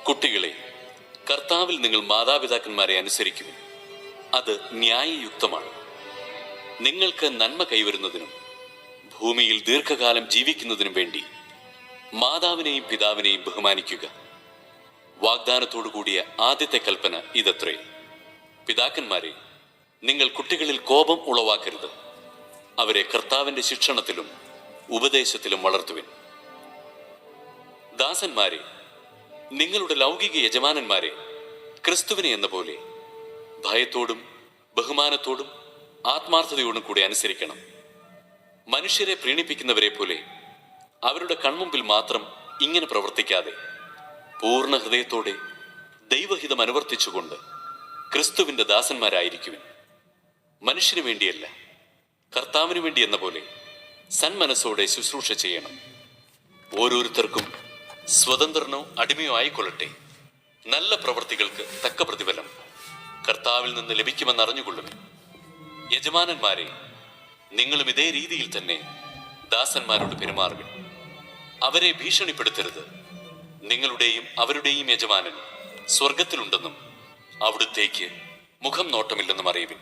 കുട്ടികളെ, കർത്താവിൽ നിങ്ങൾ മാതാപിതാക്കന്മാരെ അനുസരിക്കുവിൻ. അത് ന്യായയുക്തമാണ്. നിങ്ങൾക്ക് നന്മ കൈവരുന്നതിനും ഭൂമിയിൽ ദീർഘകാലം ജീവിക്കുന്നതിനും വേണ്ടി മാതാവിനെയും പിതാവിനെയും ബഹുമാനിക്കുക. വാഗ്ദാനത്തോടു കൂടിയ ആദ്യത്തെ കൽപ്പന ഇതത്രേ: പിതാക്കന്മാരെ, നിങ്ങൾ കുട്ടികളിൽ കോപം ഉളവാക്കരുത്. അവരെ കർത്താവിന്റെ ശിക്ഷണത്തിലും ഉപദേശത്തിലും വളർത്തുവിൻ. ദാസന്മാരെ, നിങ്ങളുടെ ലൗകിക യജമാനന്മാരെ ക്രിസ്തുവിനെ എന്ന പോലെ ഭയത്തോടും ബഹുമാനത്തോടും ആത്മാർത്ഥതയോടും കൂടി അനുസരിക്കണം. മനുഷ്യരെ പ്രീണിപ്പിക്കുന്നവരെ പോലെ അവരുടെ കൺമുമ്പിൽ മാത്രം ഇങ്ങനെ പ്രവർത്തിക്കാതെ പൂർണ്ണ ഹൃദയത്തോടെ ദൈവഹിതം അനുവർത്തിച്ചുകൊണ്ട് ക്രിസ്തുവിന്റെ ദാസന്മാരായിരിക്കുവിൻ. മനുഷ്യന് വേണ്ടിയല്ല, കർത്താവിന് വേണ്ടി എന്ന പോലെ സന്മനസ്സോടെ ശുശ്രൂഷ ചെയ്യണം. ഓരോരുത്തർക്കും സ്വതന്ത്രനോ അടിമയോ ആയിക്കൊള്ളട്ടെ, നല്ല പ്രവൃത്തികൾക്ക് തക്ക പ്രതിഫലം കർത്താവിൽ നിന്ന് ലഭിക്കുമെന്ന് അറിഞ്ഞുകൊള്ളുവിൻ. യജമാനന്മാരെ, നിങ്ങളും ഇതേ രീതിയിൽ തന്നെ ദാസന്മാരോട് പെരുമാറുവിൻ. അവരെ ഭീഷണിപ്പെടുത്തരുത്. നിങ്ങളുടെയും അവരുടെയും യജമാനൻ സ്വർഗത്തിലുണ്ടെന്നും അവിടുത്തേക്ക് മുഖം നോട്ടമില്ലെന്നും അറിയുവിൻ.